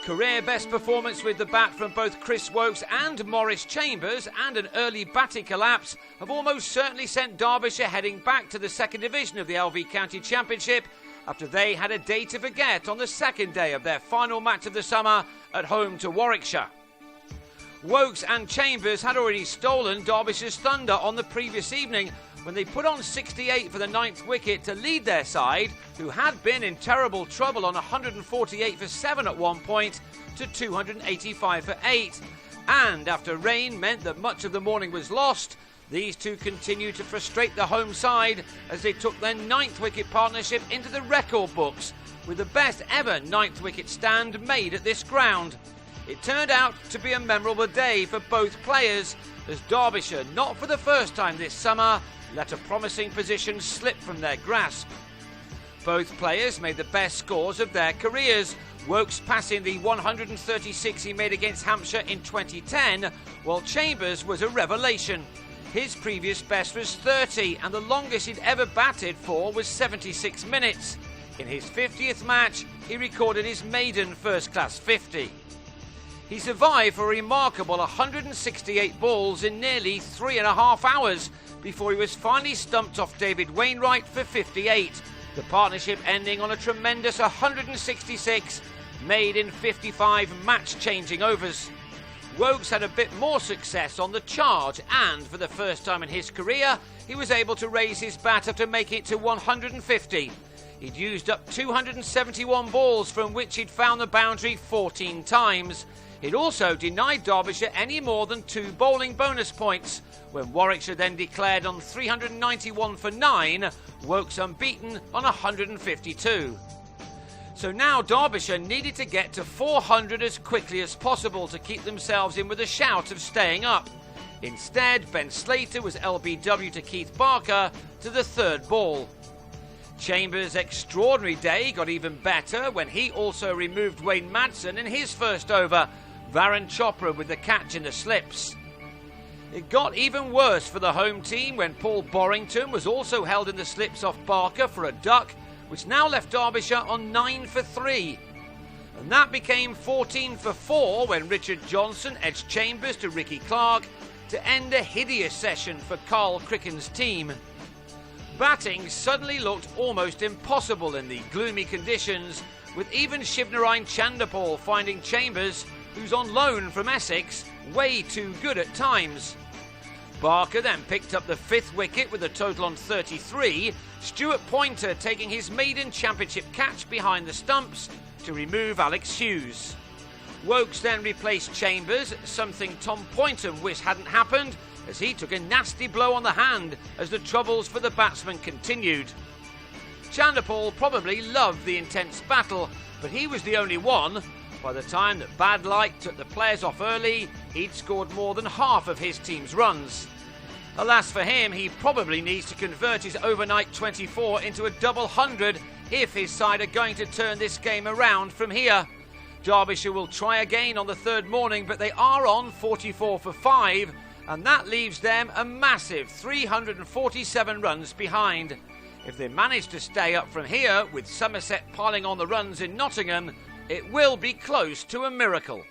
Career best performance with the bat from both Chris Woakes and Maurice Chambers, and an early batting collapse have almost certainly sent Derbyshire heading back to the second division of the LV County Championship after they had a day to forget on the second day of their final match of the summer at home to Warwickshire. Woakes and Chambers had already stolen Derbyshire's thunder on the previous evening when they put on 68 for the ninth wicket to lead their side, who had been in terrible trouble on 148 for 7 at one point, to 285 for 8. And after rain meant that much of the morning was lost, these two continued to frustrate the home side as they took their ninth wicket partnership into the record books, with the best ever ninth wicket stand made at this ground. It turned out to be a memorable day for both players, as Derbyshire, not for the first time this summer, let a promising position slip from their grasp. Both players made the best scores of their careers, Woakes passing the 136 he made against Hampshire in 2010, while Chambers was a revelation. His previous best was 30, and the longest he'd ever batted for was 76 minutes. In his 50th match, he recorded his maiden first-class 50. He survived for a remarkable 168 balls in nearly 3.5 hours before he was finally stumped off David Wainwright for 58, the partnership ending on a tremendous 166 made in 55 match-changing overs. Woakes had a bit more success on the charge, and for the first time in his career, he was able to raise his bat after making it to 150. He'd used up 271 balls, from which he'd found the boundary 14 times. He'd also denied Derbyshire any more than 2 bowling bonus points, when Warwickshire then declared on 391 for 9, Woakes unbeaten on 152. So now Derbyshire needed to get to 400 as quickly as possible to keep themselves in with a shout of staying up. Instead, Ben Slater was LBW to Keith Barker to the third ball. Chambers' extraordinary day got even better when he also removed Wayne Madsen in his first over, Varun Chopra with the catch in the slips. It got even worse for the home team when Paul Borrington was also held in the slips off Barker for a duck, which now left Derbyshire on 9 for 3. And that became 14 for 4 when Richard Johnson edged Chambers to Ricky Clark to end a hideous session for Carl Cricken's team. Batting suddenly looked almost impossible in the gloomy conditions, with even Shivnarine Chanderpaul finding Chambers, who's on loan from Essex, way too good at times. Barker then picked up the 5th wicket with a total on 33, Stuart Pointer taking his maiden championship catch behind the stumps to remove Alex Hughes. Woakes then replaced Chambers, something Tom Poynton wished hadn't happened, as he took a nasty blow on the hand as the troubles for the batsman continued. Chanderpaul probably loved the intense battle, but he was the only one. By the time that bad light took the players off early, he'd scored more than half of his team's runs. Alas for him, he probably needs to convert his overnight 24 into a double 100 if his side are going to turn this game around from here. Derbyshire will try again on the third morning, but they are on 44 for 5, and that leaves them a massive 347 runs behind. If they manage to stay up from here, with Somerset piling on the runs in Nottingham, it will be close to a miracle.